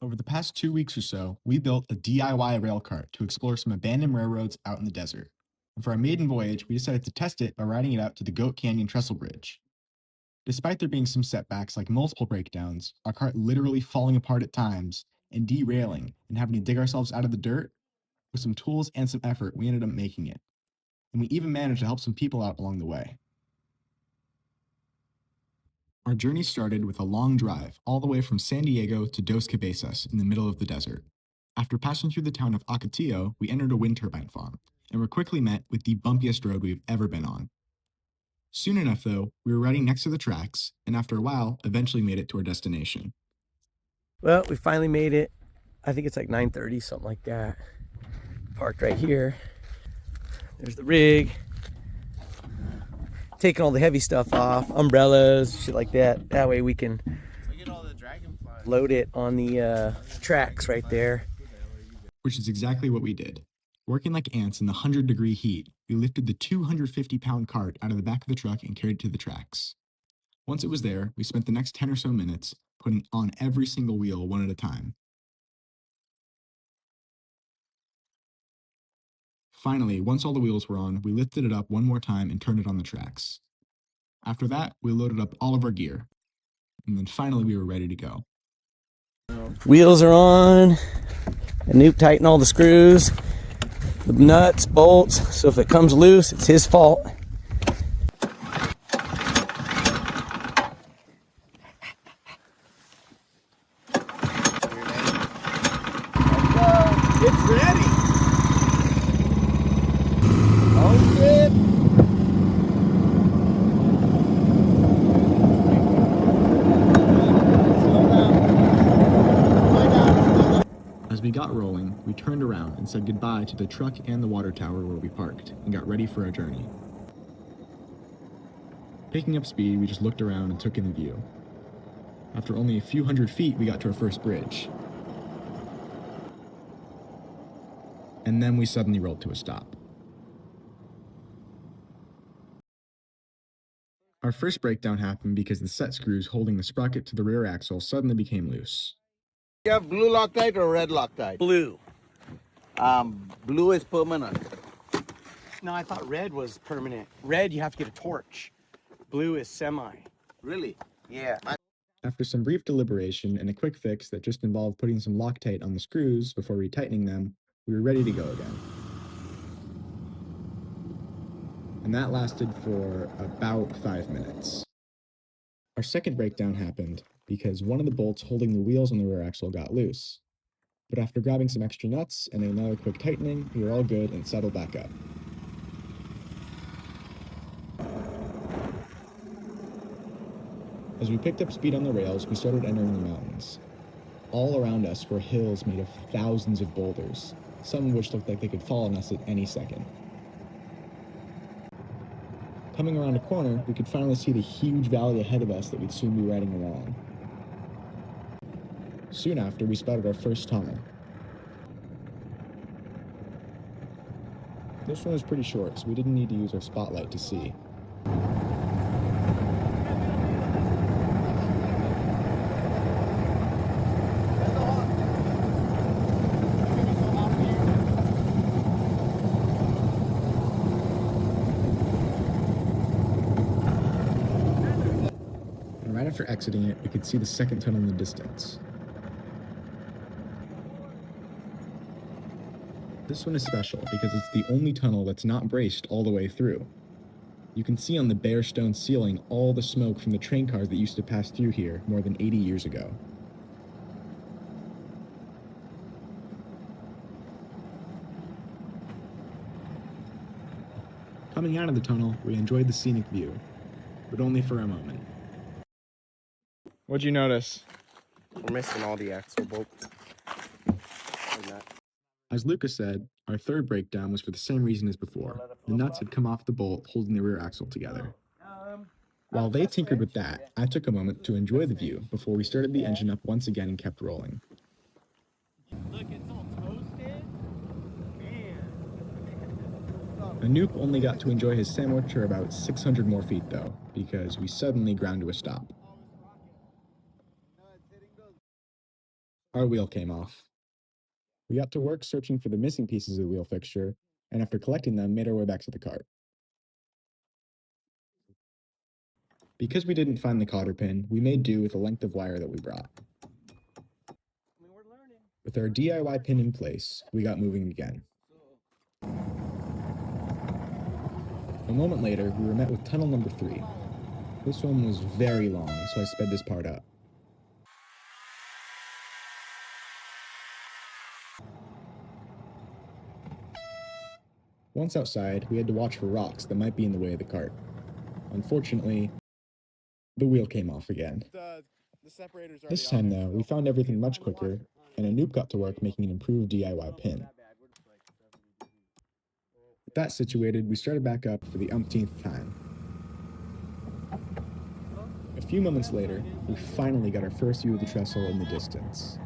Over the past 2 weeks or so, we built a DIY rail cart to explore some abandoned railroads out in the desert. And for our maiden voyage, we decided to test it by riding it out to the Goat Canyon Trestle Bridge. Despite there being some setbacks like multiple breakdowns, our cart literally falling apart at times, and derailing and having to dig ourselves out of the dirt, with some tools and some effort, we ended up making it. And we even managed to help some people out along the way. Our journey started with a long drive all the way from San Diego to Dos Cabezas in the middle of the desert. After passing through the town of Ocotillo, we entered a wind turbine farm and were quickly met with the bumpiest road we've ever been on. Soon enough, though, we were riding next to the tracks, and after a while, eventually made it to our destination. Well, we finally made it. I think it's like 9:30, something like that. Parked right here. There's the rig. Taking all the heavy stuff off, umbrellas, shit like that. That way we can load it on the tracks right there. Which is exactly what we did. Working like ants in the 100-degree heat, we lifted the 250-pound cart out of the back of the truck and carried it to the tracks. Once it was there, we spent the next 10 or so minutes putting on every single wheel one at a time. Finally, once all the wheels were on, we lifted it up one more time and turned it on the tracks. After that, we loaded up all of our gear. And then finally, we were ready to go. Wheels are on. Anoop tightened all the screws, the nuts, bolts. So if it comes loose, it's his fault. It's ready. Oh, good. As we got rolling, we turned around and said goodbye to the truck and the water tower where we parked and got ready for our journey. Picking up speed, we just looked around and took in the view. After only a few hundred feet, we got to our first bridge. And then we suddenly rolled to a stop. Our first breakdown happened because the set screws holding the sprocket to the rear axle suddenly became loose. You have blue Loctite or red Loctite? Blue. Blue is permanent. No, I thought red was permanent. Red, you have to get a torch. Blue is semi. Really? Yeah. After some brief deliberation and a quick fix that just involved putting some Loctite on the screws before retightening them, we were ready to go again. And that lasted for about 5 minutes. Our second breakdown happened because one of the bolts holding the wheels on the rear axle got loose. But after grabbing some extra nuts and another quick tightening, we were all good and settled back up. As we picked up speed on the rails, we started entering the mountains. All around us were hills made of thousands of boulders, some of which looked like they could fall on us at any second. Coming around a corner, we could finally see the huge valley ahead of us that we'd soon be riding along. Soon after, we spotted our first tunnel. This one was pretty short, so we didn't need to use our spotlight to see. And right after exiting it, we could see the second tunnel in the distance. This one is special because it's the only tunnel that's not braced all the way through. You can see on the bare stone ceiling all the smoke from the train cars that used to pass through here more than 80 years ago. Coming out of the tunnel, we enjoyed the scenic view, but only for a moment. What'd you notice? We're missing all the axle bolts. As Lucas said, our third breakdown was for the same reason as before. The nuts had come off the bolt holding the rear axle together. While they tinkered with that, I took a moment to enjoy the view before we started the engine up once again and kept rolling. Look, it's all toasted. Man. Anoop only got to enjoy his sandwich for about 600 more feet though, because we suddenly ground to a stop. Our wheel came off. We got to work searching for the missing pieces of the wheel fixture, and after collecting them, made our way back to the cart. Because we didn't find the cotter pin, we made do with the length of wire that we brought. With our DIY pin in place, we got moving again. A moment later, we were met with tunnel number 3. This one was very long, so I sped this part up. Once outside, we had to watch for rocks that might be in the way of the cart. Unfortunately, the wheel came off again. This time though, we found everything much quicker, and a noob got to work making an improved DIY pin. With that situated, we started back up for the umpteenth time. A few moments later, we finally got our first view of the trestle in the distance.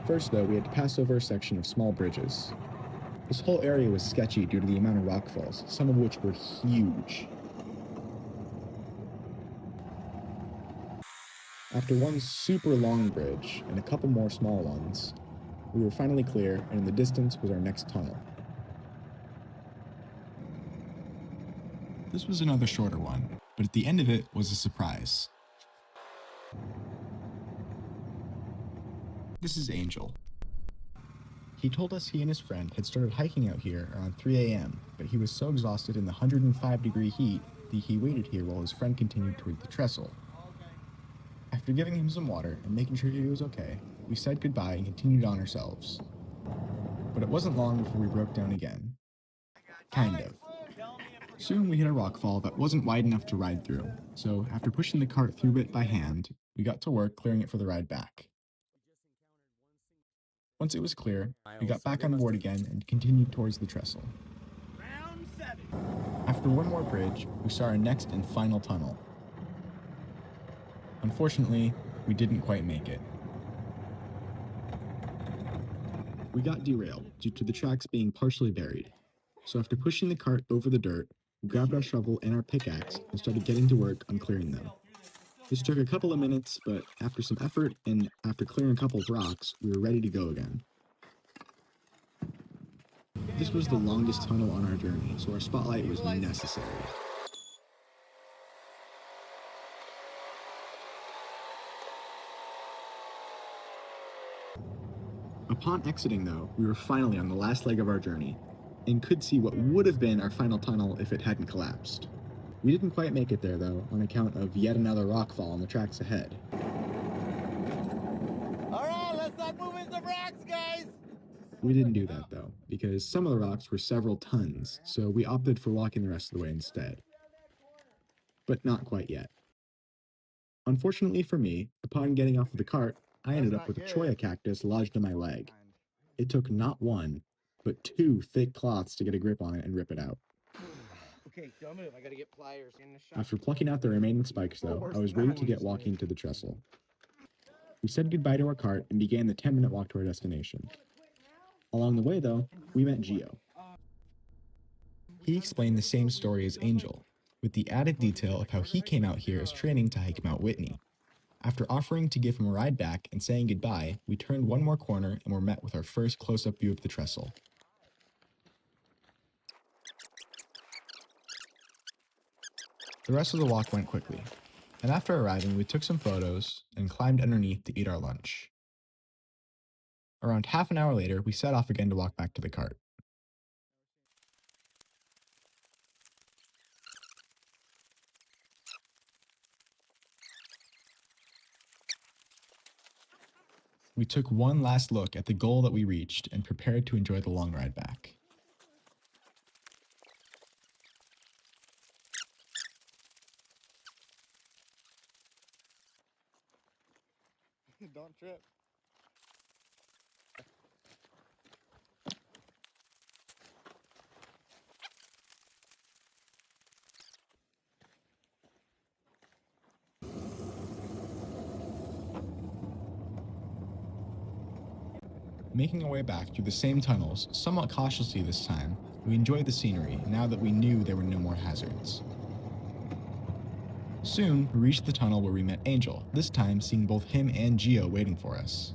First though, we had to pass over a section of small bridges. This whole area was sketchy due to the amount of rockfalls, some of which were huge. After one super long bridge and a couple more small ones, we were finally clear, and in the distance was our next tunnel. This was another shorter one, but at the end of it was a surprise. This is Angel. He told us he and his friend had started hiking out here around 3 a.m., but he was so exhausted in the 105-degree heat that he waited here while his friend continued toward the trestle. After giving him some water and making sure he was okay, we said goodbye and continued on ourselves. But it wasn't long before we broke down again. Kind of. Soon we hit a rockfall that wasn't wide enough to ride through, so after pushing the cart through it by hand, we got to work clearing it for the ride back. Once it was clear, we got back on board again and continued towards the trestle. After one more bridge, we saw our next and final tunnel. Unfortunately, we didn't quite make it. We got derailed due to the tracks being partially buried, so after pushing the cart over the dirt, we grabbed our shovel and our pickaxe and started getting to work on clearing them. This took a couple of minutes, but after some effort and after clearing a couple of rocks, we were ready to go again. This was the longest tunnel on our journey, so our spotlight was necessary. Upon exiting though, we were finally on the last leg of our journey, and could see what would have been our final tunnel if it hadn't collapsed. We didn't quite make it there though, on account of yet another rockfall on the tracks ahead. Alright, let's not move into rocks, guys! We didn't do that though, because some of the rocks were several tons, so we opted for walking the rest of the way instead. But not quite yet. Unfortunately for me, upon getting off of the cart, I ended up with a cholla cactus lodged in my leg. It took not one, but 2 thick cloths to get a grip on it and rip it out. Okay, don't move. I gotta get pliers in the shop. After plucking out the remaining spikes though, I was ready to get walking to the trestle. We said goodbye to our cart and began the 10-minute walk to our destination. Along the way though, we met Gio. He explained the same story as Angel, with the added detail of how he came out here as training to hike Mount Whitney. After offering to give him a ride back and saying goodbye, we turned one more corner and were met with our first close-up view of the trestle. The rest of the walk went quickly, and after arriving, we took some photos and climbed underneath to eat our lunch. Around half an hour later, we set off again to walk back to the cart. We took one last look at the goal that we reached and prepared to enjoy the long ride back. Don't trip. Making our way back through the same tunnels, somewhat cautiously this time, we enjoyed the scenery now that we knew there were no more hazards. Soon, we reached the tunnel where we met Angel, this time seeing both him and Gio waiting for us.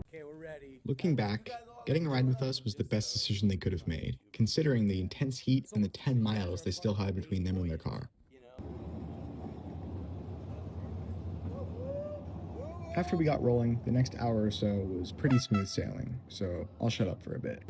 Okay, we're ready. Looking back, getting a ride with us was the best decision they could have made, considering the intense heat and the 10 miles they still had between them and their car. After we got rolling, the next hour or so was pretty smooth sailing, so I'll shut up for a bit.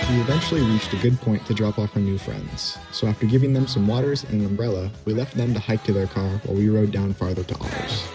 We eventually reached a good point to drop off our new friends, so after giving them some waters and an umbrella, we left them to hike to their car while we rode down farther to ours.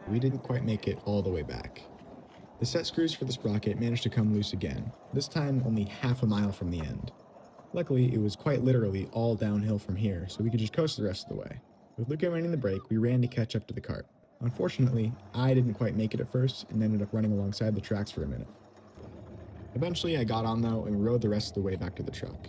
We didn't quite make it all the way back. The set screws for the sprocket managed to come loose again, this time only half a mile from the end. Luckily, it was quite literally all downhill from here, so we could just coast the rest of the way. With Luca running the brake, we ran to catch up to the cart. Unfortunately, I didn't quite make it at first and ended up running alongside the tracks for a minute. Eventually, I got on though and rode the rest of the way back to the truck.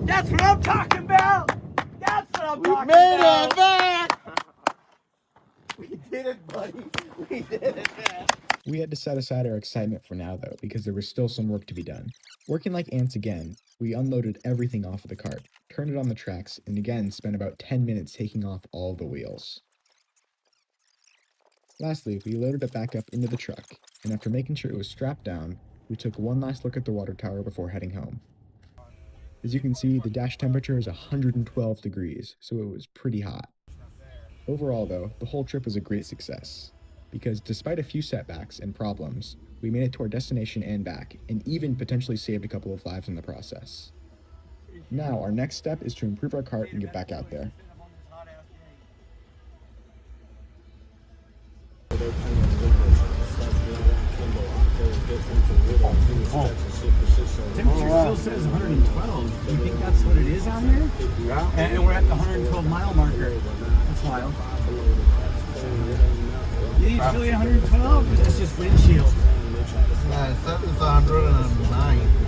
That's what I'm talking about! That's what I'm talking made about! it back! We did it, buddy. We did it, man. We had to set aside our excitement for now though, because there was still some work to be done. Working like ants again, we unloaded everything off of the cart, turned it on the tracks, and again spent about 10 minutes taking off all the wheels. Lastly, we loaded it back up into the truck, and after making sure it was strapped down, we took one last look at the water tower before heading home. As you can see, the dash temperature is 112 degrees, so it was pretty hot. Overall, though, the whole trip was a great success, because despite a few setbacks and problems, we made it to our destination and back, and even potentially saved a couple of lives in the process. Now, our next step is to improve our cart and get back out there. Temperature still says 112. Do you think that's what it is on there? Yeah. And we're at the 112 mile marker. That's wild. You think it's really 112? Or is this just windshield? Yeah, it's 109.